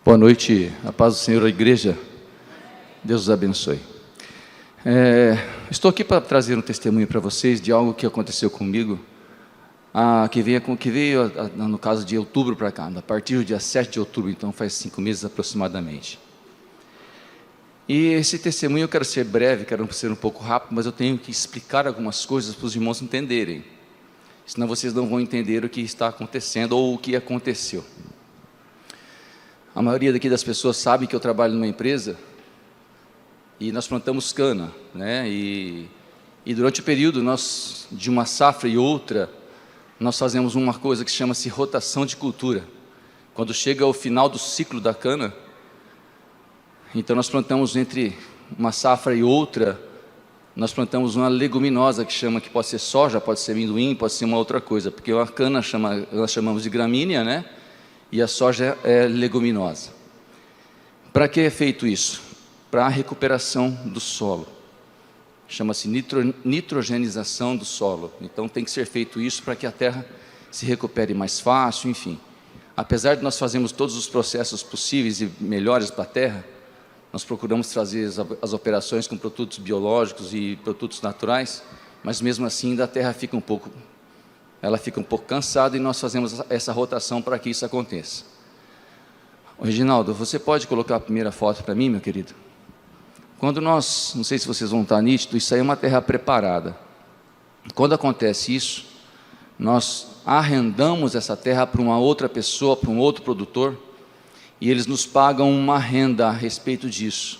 Boa noite, a paz do Senhor, a igreja. Deus os abençoe. Estou aqui para trazer um testemunho para vocês de algo que aconteceu comigo, que veio no caso de outubro para cá, a partir do dia 7 de outubro, então faz 5 meses aproximadamente. E esse testemunho eu quero ser breve, quero ser um pouco rápido, mas eu tenho que explicar algumas coisas para os irmãos entenderem, senão vocês não vão entender o que está acontecendo ou o que aconteceu. A maioria daqui das pessoas sabe que eu trabalho numa empresa e nós plantamos cana, né? E durante o período de uma safra e outra, nós fazemos uma coisa que chama-se rotação de cultura. Quando chega ao final do ciclo da cana, então nós plantamos entre uma safra e outra, nós plantamos uma leguminosa que pode ser soja, pode ser amendoim, pode ser uma outra coisa, porque a cana nós chamamos de gramínea, né? E a soja é leguminosa. Para que é feito isso? Para a recuperação do solo. Chama-se nitrogenização do solo. Então tem que ser feito isso para que a terra se recupere mais fácil, enfim. Apesar de nós fazermos todos os processos possíveis e melhores para a terra, nós procuramos trazer as operações com produtos biológicos e produtos naturais, mas mesmo assim a terra fica um pouco cansada e nós fazemos essa rotação para que isso aconteça. Reginaldo, você pode colocar a primeira foto para mim, meu querido? Quando não sei se vocês vão estar nítidos, isso aí é uma terra preparada. Quando acontece isso, nós arrendamos essa terra para uma outra pessoa, para um outro produtor, e eles nos pagam uma renda a respeito disso.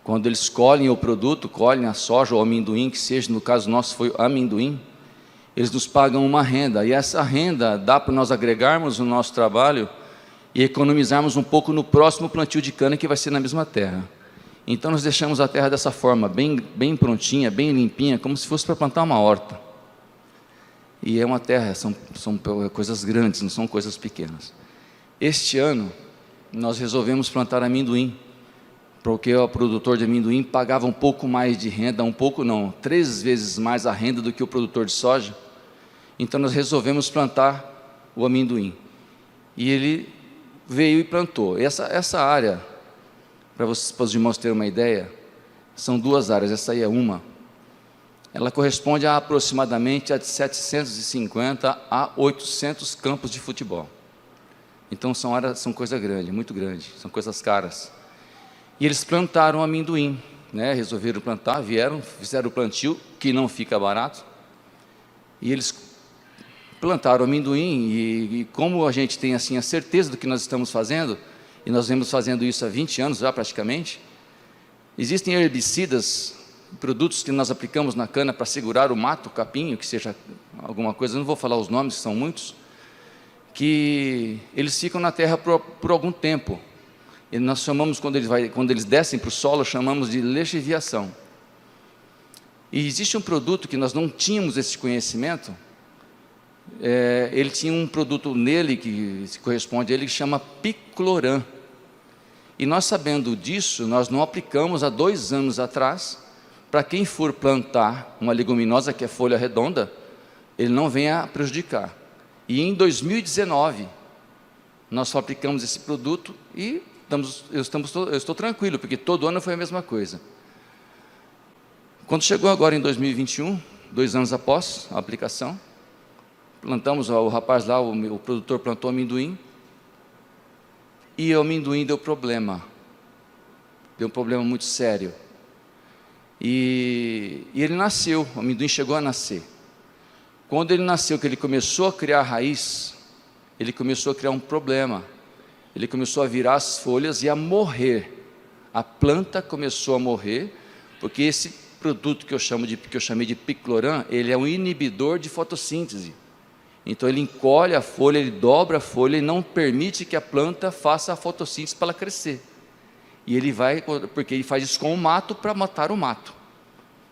Quando eles colhem o produto, colhem a soja ou amendoim, que seja, no caso nosso foi amendoim, eles nos pagam uma renda, e essa renda dá para nós agregarmos no nosso trabalho e economizarmos um pouco no próximo plantio de cana, que vai ser na mesma terra. Então nós deixamos a terra dessa forma, bem prontinha, bem limpinha, como se fosse para plantar uma horta. E é uma terra, são coisas grandes, não são coisas pequenas. Este ano, nós resolvemos plantar amendoim, porque o produtor de amendoim pagava um pouco mais de renda, 3 vezes mais a renda do que o produtor de soja. Então nós resolvemos plantar o amendoim. E ele veio e plantou. Essa área, para os irmãos terem uma ideia, são 2 áreas, essa aí é uma. Ela corresponde a aproximadamente a de 750 a 800 campos de futebol. Então são coisa grande, muito grande, são coisas caras. E eles plantaram amendoim, né? Resolveram plantar, fizeram o plantio, que não fica barato. E eles plantaram amendoim, e como a gente tem assim a certeza do que nós estamos fazendo, e nós vemos fazendo isso há 20 anos já praticamente, existem herbicidas, produtos que nós aplicamos na cana para segurar o mato, o capim, que seja alguma coisa, não vou falar os nomes, são muitos, que eles ficam na terra por algum tempo. E nós chamamos, quando eles descem para o solo, chamamos de lixiviação. E existe um produto que nós não tínhamos esse conhecimento, ele tinha um produto nele, que se corresponde a ele, que chama picloram. E nós, sabendo disso, nós não aplicamos há 2 anos atrás, para quem for plantar uma leguminosa que é folha redonda, ele não venha prejudicar. E em 2019, nós só aplicamos esse produto e eu estou tranquilo, porque todo ano foi a mesma coisa. Quando chegou agora em 2021, 2 anos após a aplicação, plantamos, o rapaz lá, o produtor plantou amendoim, e o amendoim deu um problema muito sério. E ele nasceu, o amendoim chegou a nascer. Quando ele nasceu, que ele começou a criar raiz, ele começou a criar um problema. Ele começou a virar as folhas e a morrer. A planta começou a morrer, porque esse produto que eu chamei de picloram, ele é um inibidor de fotossíntese. Então ele encolhe a folha, ele dobra a folha e não permite que a planta faça a fotossíntese para ela crescer. E porque ele faz isso com o mato para matar o mato.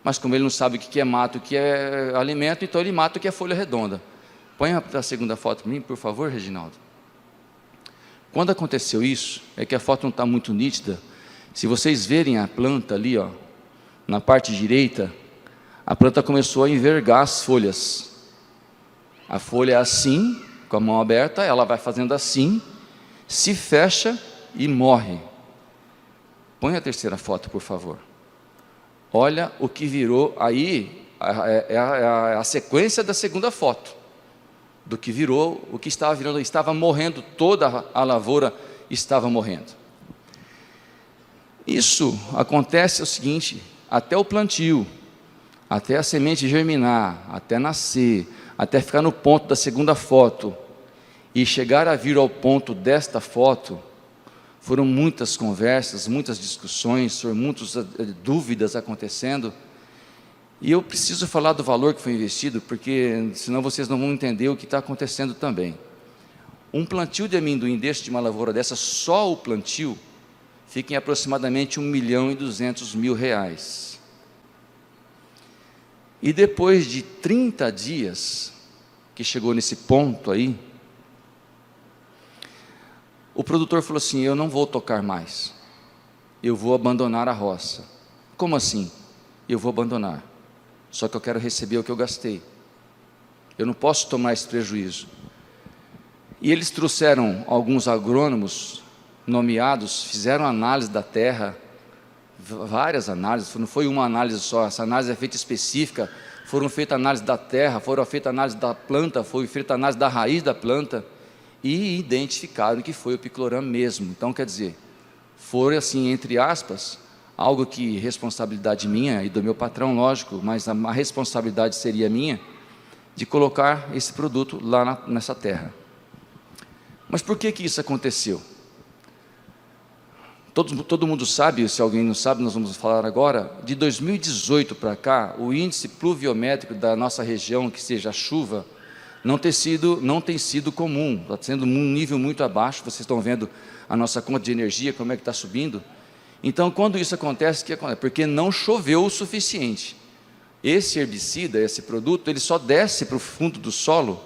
Mas como ele não sabe o que é mato, o que é alimento, então ele mata o que é folha redonda. Põe a segunda foto para mim, por favor, Reginaldo. Quando aconteceu isso, é que a foto não está muito nítida. Se vocês verem a planta ali, ó, na parte direita, a planta começou a envergar as folhas. A folha é assim, com a mão aberta, ela vai fazendo assim, se fecha e morre. Põe a terceira foto, por favor. Olha o que virou aí, a sequência da segunda foto, do que virou, o que estava virando, estava morrendo, toda a lavoura estava morrendo. Isso acontece o seguinte, até o plantio, até a semente germinar, até nascer, até ficar no ponto da segunda foto, e chegar a vir ao ponto desta foto, foram muitas conversas, muitas discussões, foram muitas dúvidas acontecendo, e eu preciso falar do valor que foi investido, porque senão vocês não vão entender o que está acontecendo também. Um plantio de amendoim deste, de uma lavoura dessa, só o plantio, fica em aproximadamente R$1.200.000. E depois de 30 dias, que chegou nesse ponto aí, o produtor falou assim: eu não vou tocar mais, eu vou abandonar a roça. Como assim? Eu vou abandonar, só que eu quero receber o que eu gastei, eu não posso tomar esse prejuízo. E eles trouxeram alguns agrônomos nomeados, fizeram análise da terra, várias análises, não foi uma análise só, essa análise é feita específica, foram feitas análise da terra, foram feitas análise da planta, foi feita análise da raiz da planta, e identificaram que foi o picloram mesmo. Então, quer dizer, foi assim, entre aspas, algo que responsabilidade minha e do meu patrão, lógico, mas a responsabilidade seria minha, de colocar esse produto lá nessa terra. Mas por que isso aconteceu? Todo mundo sabe, se alguém não sabe, nós vamos falar agora, de 2018 para cá, o índice pluviométrico da nossa região, que seja a chuva, não tem sido comum, está sendo um nível muito abaixo. Vocês estão vendo a nossa conta de energia, como é que está subindo. Então, quando isso acontece, o que acontece? Porque não choveu o suficiente. Esse herbicida, esse produto, ele só desce para o fundo do solo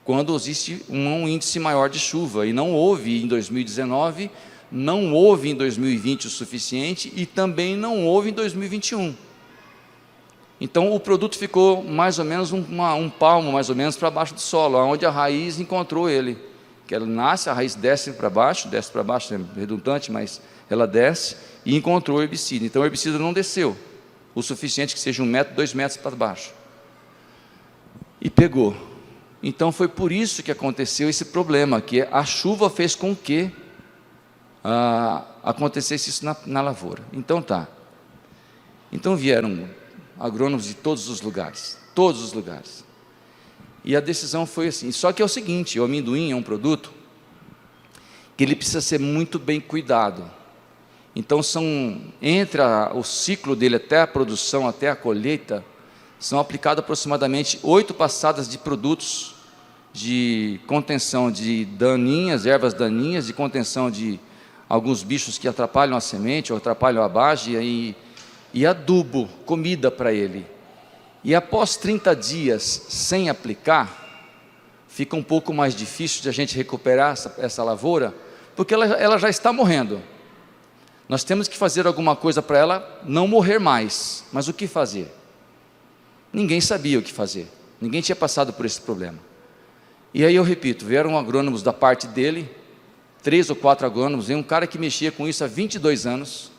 quando existe um índice maior de chuva, e não houve em 2019, não houve em 2020 o suficiente, e também não houve em 2021. Então o produto ficou mais ou menos um palmo mais ou menos para baixo do solo, onde a raiz encontrou ele, que ela nasce, a raiz desce para baixo, é redundante, mas ela desce e encontrou o herbicida. Então o herbicida não desceu o suficiente, que seja 1 metro, 2 metros para baixo, e pegou. Então foi por isso que aconteceu esse problema, que a chuva fez com que acontecesse isso na lavoura. Então tá, então vieram agrônomos de todos os lugares, e a decisão foi assim. Só que é o seguinte, o amendoim é um produto que ele precisa ser muito bem cuidado. Então entre o ciclo dele até a produção, até a colheita, são aplicadas aproximadamente 8 passadas de produtos de contenção de daninhas, ervas daninhas, de contenção de alguns bichos que atrapalham a semente ou atrapalham a base, e adubo, comida para ele. E após 30 dias sem aplicar, fica um pouco mais difícil de a gente recuperar essa lavoura, porque ela já está morrendo. Nós temos que fazer alguma coisa para ela não morrer mais. Mas o que fazer? Ninguém sabia o que fazer, ninguém tinha passado por esse problema. E aí eu repito, vieram agrônomos da parte dele, 3 ou 4 agrônomos, e um cara que mexia com isso há 22 anos,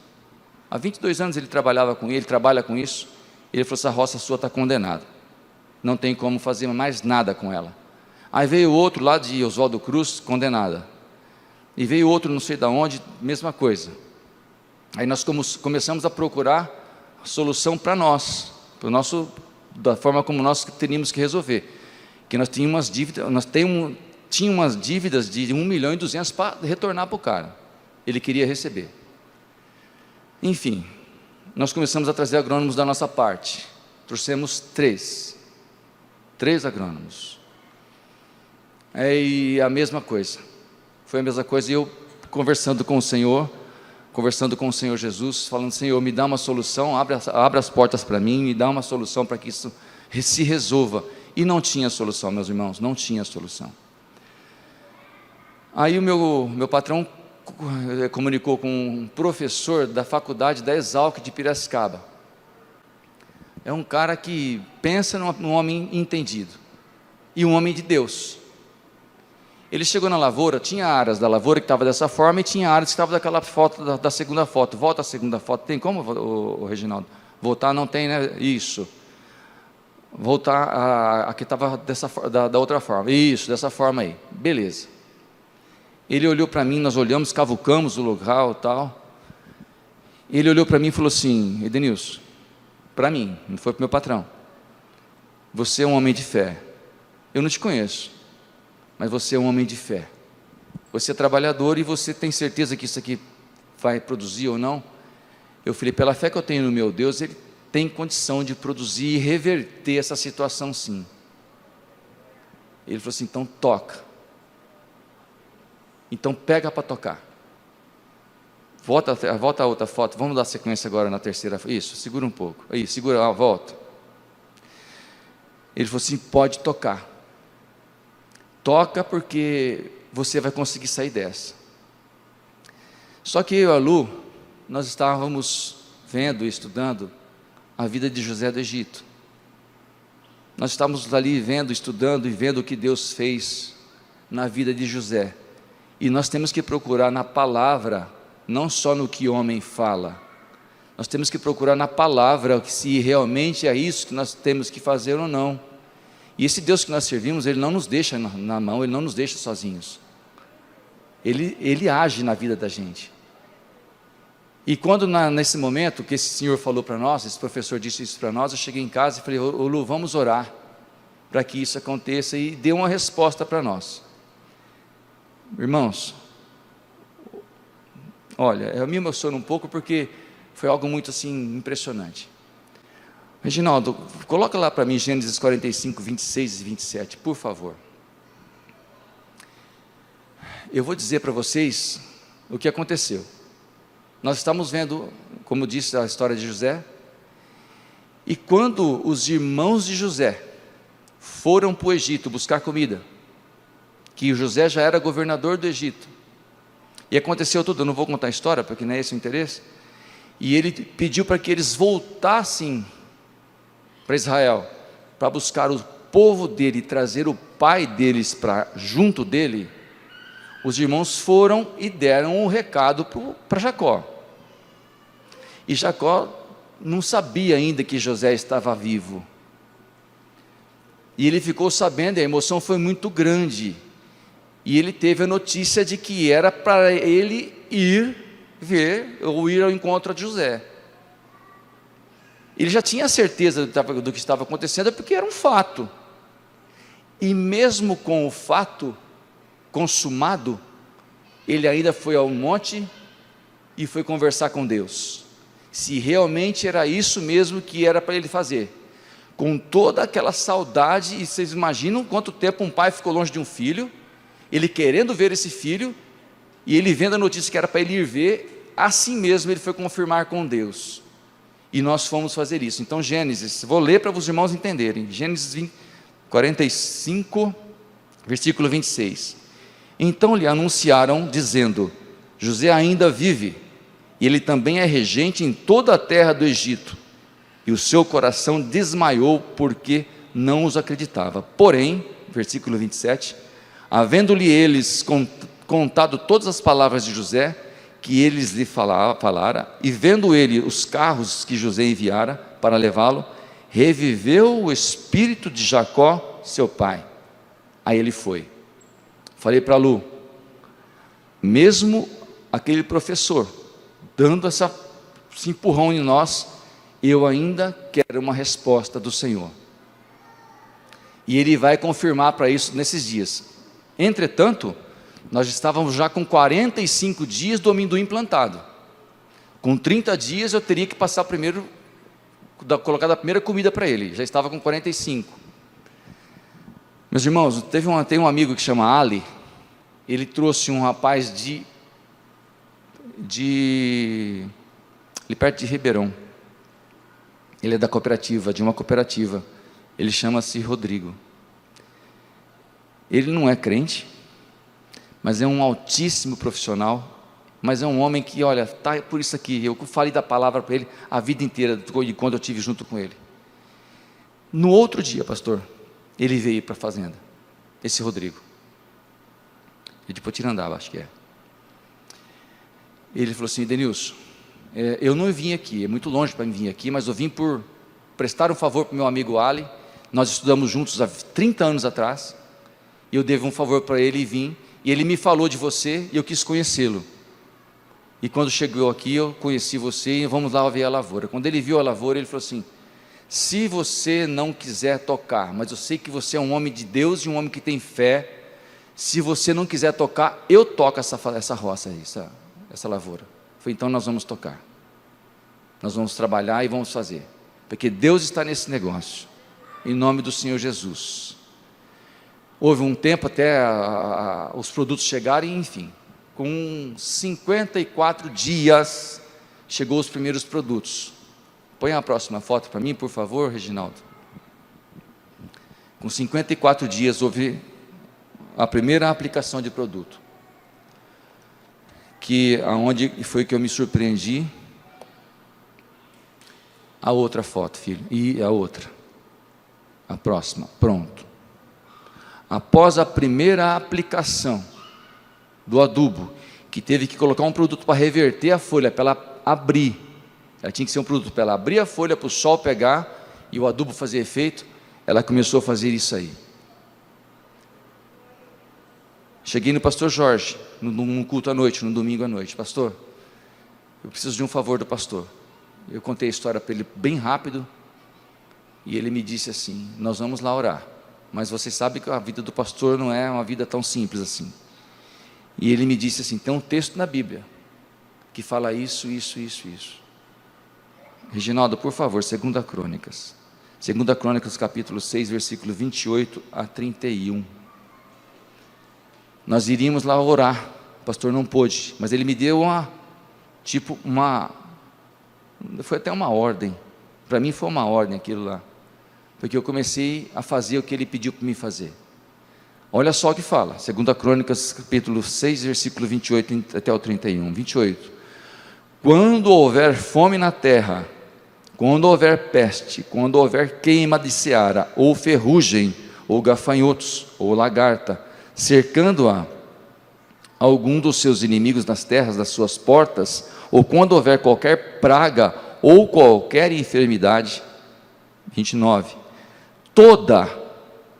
há 22 anos ele trabalha com isso, ele falou: essa roça sua está condenada, não tem como fazer mais nada com ela. Aí veio outro lá de Oswaldo Cruz, condenada, e veio outro não sei de onde, mesma coisa. Aí nós começamos a procurar solução para nós, da forma como nós teríamos que resolver, que nós tínhamos umas dívidas, tinha umas dívidas de 1.200.000 para retornar para o cara, ele queria receber. Enfim, nós começamos a trazer agrônomos da nossa parte, trouxemos 3 agrônomos, e a mesma coisa, foi a mesma coisa, e eu conversando com o Senhor Jesus, falando: Senhor, me dá uma solução, abre as portas para mim, me dá uma solução para que isso se resolva. E não tinha solução, meus irmãos, não tinha solução. Aí o meu patrão comunicou com um professor da faculdade da Exalc de Piracicaba. É um cara que pensa num homem entendido, e um homem de Deus. Ele chegou na lavoura, tinha áreas da lavoura que estava dessa forma e tinha áreas que estava daquela foto, da segunda foto. Volta a segunda foto. Tem como, o Reginaldo? Voltar não tem, né? Isso. Voltar, aqui estava da outra forma. Isso, dessa forma aí. Beleza. Ele olhou para mim, nós olhamos, cavucamos o local e tal. Ele olhou para mim e falou assim: Edenilson, para mim, não foi para o meu patrão, você é um homem de fé. Eu não te conheço, mas você é um homem de fé. Você é trabalhador e você tem certeza que isso aqui vai produzir ou não? Eu falei: pela fé que eu tenho no meu Deus, Ele tem condição de produzir e reverter essa situação, sim. Ele falou assim: então toca. Então pega para tocar. Volta a outra foto. Vamos dar sequência agora na terceira. Isso, segura um pouco. Aí, segura, volta. Ele falou assim: pode tocar. Toca porque você vai conseguir sair dessa. Só que eu e a Lu, nós estávamos vendo e estudando a vida de José do Egito. Nós estávamos ali vendo, estudando e vendo o que Deus fez na vida de José. E nós temos que procurar na palavra, não só no que o homem fala. Nós temos que procurar na palavra se realmente é isso que nós temos que fazer ou não. E esse Deus que nós servimos, Ele não nos deixa na mão, Ele não nos deixa sozinhos. Ele age na vida da gente. E quando nesse momento que esse senhor falou para nós, esse professor disse isso para nós, eu cheguei em casa e falei: ô Lu, vamos orar para que isso aconteça, e deu uma resposta para nós. Irmãos, olha, eu me emociono um pouco porque foi algo muito assim impressionante. Reginaldo, coloca lá para mim Gênesis 45, 26 e 27, por favor. Eu vou dizer para vocês o que aconteceu. Nós estamos vendo, como disse a história de José, e quando os irmãos de José foram para o Egito buscar comida, que José já era governador do Egito, e aconteceu tudo, eu não vou contar a história, porque não é esse o interesse, e ele pediu para que eles voltassem para Israel, para buscar o povo dele, trazer o pai deles para junto dele. Os irmãos foram e deram um recado para Jacó, e Jacó não sabia ainda que José estava vivo, e ele ficou sabendo, e a emoção foi muito grande, e ele teve a notícia de que era para ele ir ver, ou ir ao encontro de José. Ele já tinha certeza do que estava acontecendo, porque era um fato, e mesmo com o fato consumado, ele ainda foi ao monte e foi conversar com Deus, se realmente era isso mesmo que era para ele fazer, com toda aquela saudade. E vocês imaginam quanto tempo um pai ficou longe de um filho, ele querendo ver esse filho, e ele vendo a notícia que era para ele ir ver, assim mesmo ele foi confirmar com Deus, e nós fomos fazer isso. Então Gênesis, vou ler para os irmãos entenderem, Gênesis 45, versículo 26, então lhe anunciaram, dizendo: José ainda vive, e ele também é regente em toda a terra do Egito. E o seu coração desmaiou, porque não os acreditava. Porém, versículo 27, havendo-lhe eles contado todas as palavras de José, que eles lhe falara, e vendo ele os carros que José enviara para levá-lo, reviveu o espírito de Jacó, seu pai. Aí ele foi. Falei para Lu, mesmo aquele professor dando esse empurrão em nós, eu ainda quero uma resposta do Senhor, e Ele vai confirmar para isso nesses dias. Entretanto, nós estávamos já com 45 dias do amendoim plantado, com 30 dias eu teria que passar primeiro, colocar a primeira comida para ele, já estava com 45. Meus irmãos, tem um amigo que chama Ali, ele trouxe um rapaz ali perto de Ribeirão, ele é da cooperativa, de uma cooperativa, ele chama-se Rodrigo. Ele não é crente, mas é um altíssimo profissional, mas é um homem que, olha, tá por isso aqui, eu falei da palavra para ele a vida inteira, de quando eu estive junto com ele. No outro dia, pastor, ele veio para a fazenda, esse Rodrigo. É de Potirandaba, acho que é. Ele falou assim: Denilson, eu não vim aqui, é muito longe para mim vir aqui, mas eu vim por prestar um favor para o meu amigo Ali. Nós estudamos juntos há 30 anos atrás, e eu devo um favor para ele e vim, e ele me falou de você, e eu quis conhecê-lo. E quando chegou aqui, eu conheci você, e vamos lá ver a lavoura. Quando ele viu a lavoura, ele falou assim: se você não quiser tocar, mas eu sei que você é um homem de Deus e um homem que tem fé, se você não quiser tocar, eu toco essa roça aí, essa lavoura. Foi, então nós vamos tocar, nós vamos trabalhar e vamos fazer, porque Deus está nesse negócio, em nome do Senhor Jesus. Houve um tempo até os produtos chegarem, enfim, com 54 dias, chegou os primeiros produtos. Põe a próxima foto para mim, por favor, Reginaldo. Com 54 dias houve a primeira aplicação de produto, aonde foi que eu me surpreendi. A outra foto, filho, e a outra, a próxima, pronto. Após a primeira aplicação do adubo, que teve que colocar um produto para reverter a folha, para ela abrir, ela tinha que ser um produto para ela abrir a folha, para o sol pegar, e o adubo fazer efeito, ela começou a fazer isso aí. Cheguei no pastor Jorge, num culto à noite, no domingo à noite: pastor, eu preciso de um favor do pastor. Eu contei a história para ele bem rápido, e ele me disse assim: nós vamos lá orar, mas você sabe que a vida do pastor não é uma vida tão simples assim. E ele me disse assim: tem um texto na Bíblia, que fala isso. Reginaldo, por favor, 2 Crônicas. 2 Crônicas, capítulo 6, versículo 28 a 31. Nós iríamos lá orar, o pastor não pôde, mas ele me deu foi até uma ordem, para mim foi uma ordem aquilo lá, porque eu comecei a fazer o que ele pediu para mim fazer. Olha só o que fala, 2 Crônicas, capítulo 6, versículo 28 até o 31, 28. Quando houver fome na terra, quando houver peste, quando houver queima de seara, ou ferrugem, ou gafanhotos, ou lagarta, cercando-a algum dos seus inimigos nas terras das suas portas, ou quando houver qualquer praga, ou qualquer enfermidade, 29, toda,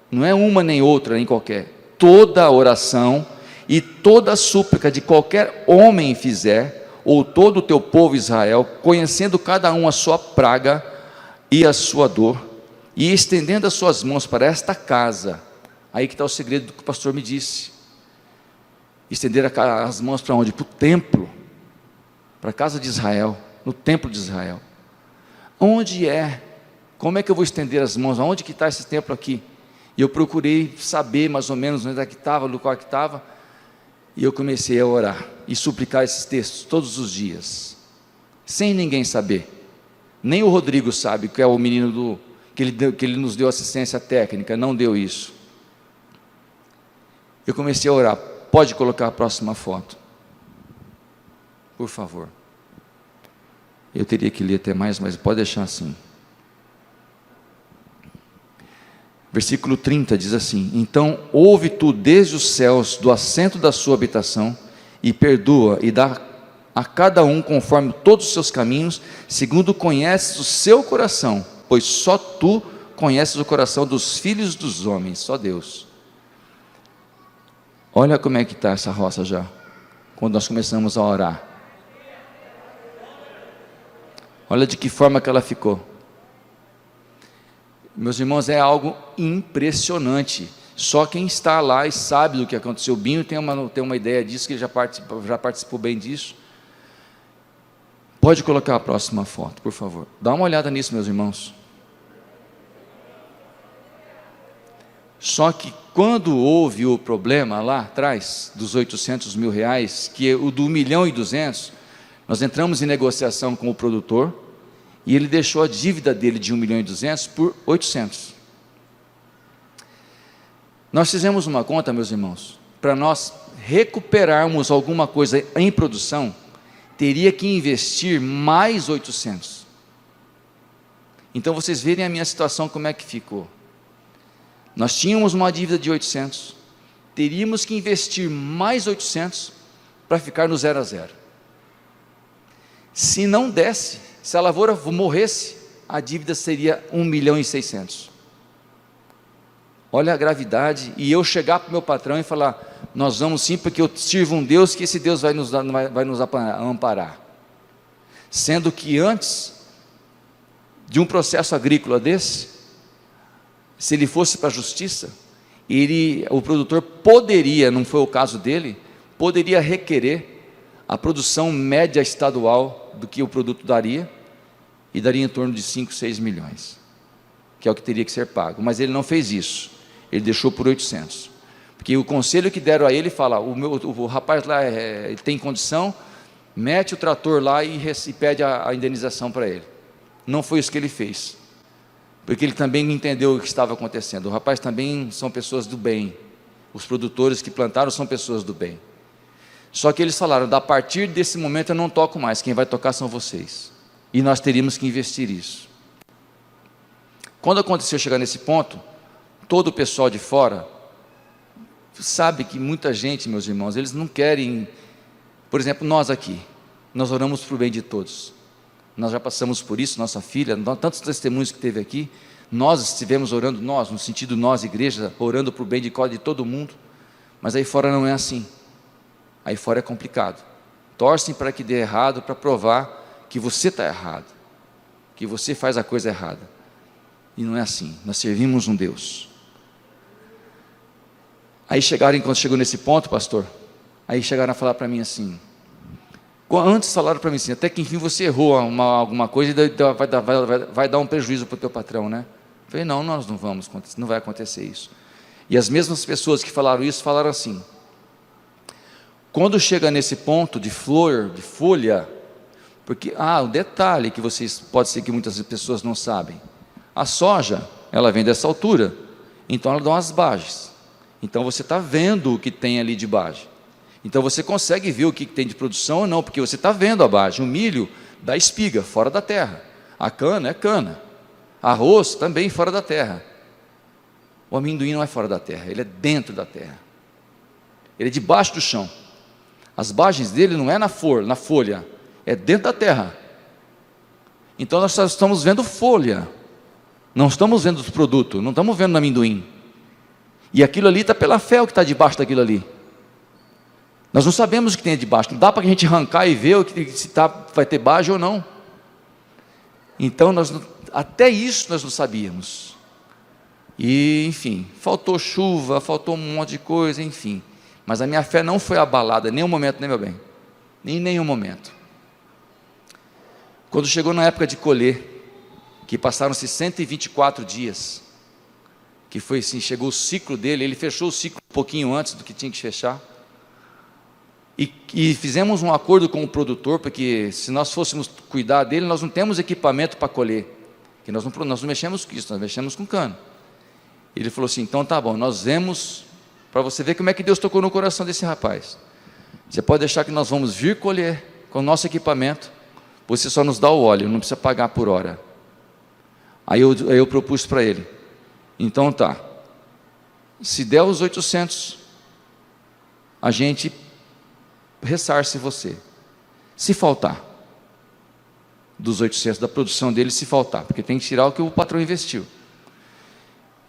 não é uma nem outra, nem qualquer, toda oração e toda súplica de qualquer homem fizer, ou todo o teu povo Israel, conhecendo cada um a sua praga e a sua dor, e estendendo as suas mãos para esta casa, aí que está o segredo do que o pastor me disse, estender as mãos para onde? Para o templo, para a casa de Israel, no templo de Israel. Onde é? Como é que eu vou estender as mãos? Aonde que está esse templo aqui? E eu procurei saber mais ou menos onde é que estava, no qual que estava, e eu comecei a orar e suplicar esses textos todos os dias, sem ninguém saber. Nem o Rodrigo sabe, que é o menino que ele nos deu assistência técnica, não deu isso. Eu comecei a orar. Pode colocar a próxima foto, por favor. Eu teria que ler até mais, mas pode deixar assim. Versículo 30 diz assim: então ouve tu desde os céus, do assento da sua habitação, e perdoa e dá a cada um conforme todos os seus caminhos, segundo conheces o seu coração, pois só tu conheces o coração dos filhos dos homens, só Deus. Olha como é que está essa roça já, quando nós começamos a orar. Olha de que forma que ela ficou. Meus irmãos, é algo impressionante. Só quem está lá e sabe do que aconteceu. O Binho tem uma ideia disso, que ele já participou bem disso. Pode colocar a próxima foto, por favor. Dá uma olhada nisso, meus irmãos. Só que quando houve o problema lá atrás, dos 800 mil reais, que o do 1.200.000, nós entramos em negociação com o produtor, e ele deixou a dívida dele de 1.200.000 por 800. Nós fizemos uma conta, meus irmãos, para nós recuperarmos alguma coisa em produção, teria que investir mais 800. Então vocês verem a minha situação como é que ficou. Nós tínhamos uma dívida de 800, teríamos que investir mais 800 para ficar no 0 a 0. Se não desse, se a lavoura morresse, a dívida seria 1.600.000. Olha a gravidade, e eu chegar para o meu patrão e falar, nós vamos sim, porque eu sirvo um Deus, que esse Deus vai nos amparar. Sendo que antes de um processo agrícola desse, se ele fosse para a justiça, o produtor poderia, não foi o caso dele, poderia requerer a produção média estadual do que o produto daria, e daria em torno de 5, 6 milhões, que é o que teria que ser pago, mas ele não fez isso, ele deixou por 800, porque o conselho que deram a ele, fala, o rapaz lá ele tem condição, mete o trator lá e pede a indenização para ele. Não foi isso que ele fez, porque ele também entendeu o que estava acontecendo. O rapaz também são pessoas do bem, os produtores que plantaram são pessoas do bem, só que eles falaram, a partir desse momento eu não toco mais, quem vai tocar são vocês, e nós teríamos que investir isso. Quando aconteceu chegar nesse ponto, todo o pessoal de fora sabe que muita gente, meus irmãos, eles não querem, por exemplo, nós aqui, nós oramos para o bem de todos, nós já passamos por isso, nossa filha, tantos testemunhos que teve aqui, nós estivemos orando, nós, no sentido nós, igreja, orando para o bem de todo mundo, mas aí fora não é assim, aí fora é complicado, torcem para que dê errado, para provar que você está errado, que você faz a coisa errada, e não é assim, nós servimos um Deus. Aí chegaram, quando chegou nesse ponto, pastor, aí chegaram a falar para mim assim, antes falaram para mim assim, até que enfim você errou alguma coisa e vai dar um prejuízo para o teu patrão, né? Eu falei, não, nós não vamos, não vai acontecer isso. E as mesmas pessoas que falaram isso, falaram assim, quando chega nesse ponto de flor, de folha, porque, o detalhe que pode ser que muitas pessoas não sabem, a soja, ela vem dessa altura, então ela dá umas bages, então você está vendo o que tem ali de bage, então você consegue ver o que tem de produção ou não, porque você está vendo a bage. O milho dá espiga, fora da terra, a cana é cana, arroz também fora da terra, o amendoim não é fora da terra, ele é dentro da terra, ele é debaixo do chão, as bagens dele não é na folha, é dentro da terra, então nós só estamos vendo folha, não estamos vendo os produtos, não estamos vendo amendoim, e aquilo ali está pela fé, o que está debaixo daquilo ali, nós não sabemos o que tem debaixo, não dá para a gente arrancar e ver se vai ter bage ou não, então até isso nós não sabíamos, e enfim, faltou chuva, faltou um monte de coisa, enfim, mas a minha fé não foi abalada em nenhum momento, nem meu bem, em nenhum momento. Quando chegou na época de colher, que passaram-se 124 dias, que foi assim, chegou o ciclo dele, ele fechou o ciclo um pouquinho antes do que tinha que fechar, e fizemos um acordo com o produtor, porque se nós fôssemos cuidar dele, nós não temos equipamento para colher, que nós não mexemos com isso, nós mexemos com cano. Ele falou assim, então tá bom, nós vemos, para você ver como é que Deus tocou no coração desse rapaz, você pode deixar que nós vamos vir colher com o nosso equipamento, você só nos dá o óleo, não precisa pagar por hora. Aí eu propus para ele, então tá, se der os 800, a gente ressarce você, se faltar, dos 800 da produção dele, se faltar, porque tem que tirar o que o patrão investiu.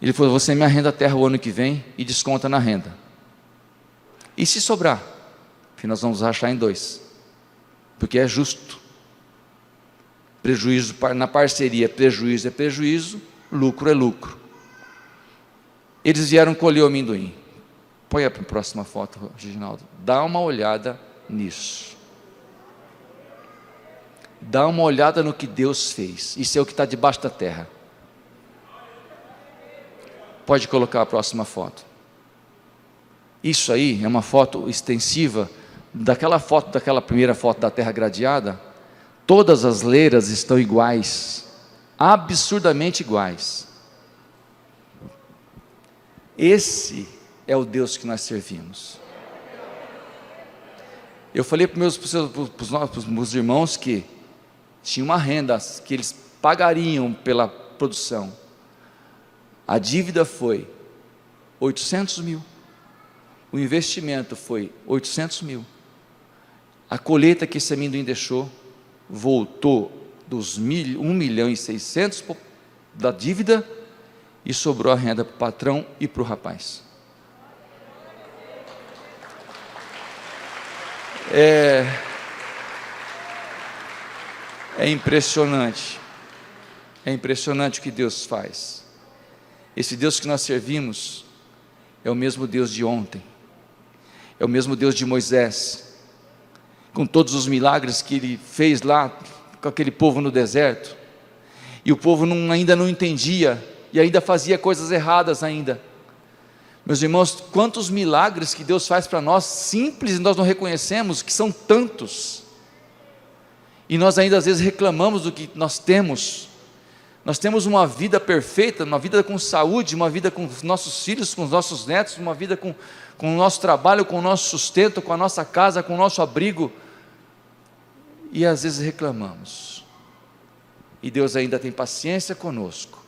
Ele falou, você me arrenda a terra o ano que vem e desconta na renda, e se sobrar, porque nós vamos rachar em 2, porque é justo, prejuízo na parceria, prejuízo é prejuízo, lucro é lucro. Eles vieram colher o amendoim, põe a próxima foto, Reginaldo, dá uma olhada nisso, dá uma olhada no que Deus fez, isso é o que está debaixo da terra. Pode colocar a próxima foto. Isso aí é uma foto extensiva daquela primeira foto da terra gradeada. Todas as leiras estão iguais, absurdamente iguais. Esse é o Deus que nós servimos. Eu falei para os meus irmãos que tinha uma renda que eles pagariam pela produção. A dívida foi 800 mil, O investimento foi 800 mil. A colheita que esse amendoim deixou, voltou dos 1.600.000 da dívida, e sobrou a renda para o patrão e para o rapaz. É impressionante. É impressionante o que Deus faz. Esse Deus que nós servimos é o mesmo Deus de ontem, é o mesmo Deus de Moisés, com todos os milagres que Ele fez lá com aquele povo no deserto, e o povo ainda não entendia, e ainda fazia coisas erradas ainda. Meus irmãos, quantos milagres que Deus faz para nós, simples, e nós não reconhecemos, que são tantos, e nós ainda às vezes reclamamos do que nós temos. Nós temos uma vida perfeita, uma vida com saúde, uma vida com os nossos filhos, com os nossos netos, uma vida com o nosso trabalho, com o nosso sustento, com a nossa casa, com o nosso abrigo, e às vezes reclamamos, e Deus ainda tem paciência conosco.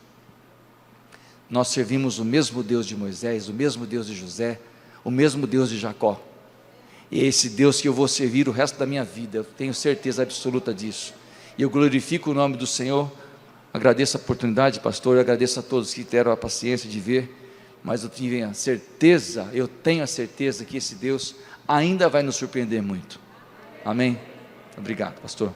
Nós servimos o mesmo Deus de Moisés, o mesmo Deus de José, o mesmo Deus de Jacó, e é esse Deus que eu vou servir o resto da minha vida, eu tenho certeza absoluta disso, e eu glorifico o nome do Senhor. Agradeço a oportunidade, pastor, agradeço a todos que tiveram a paciência de ver, mas eu tenho a certeza que esse Deus ainda vai nos surpreender muito. Amém? Obrigado, pastor.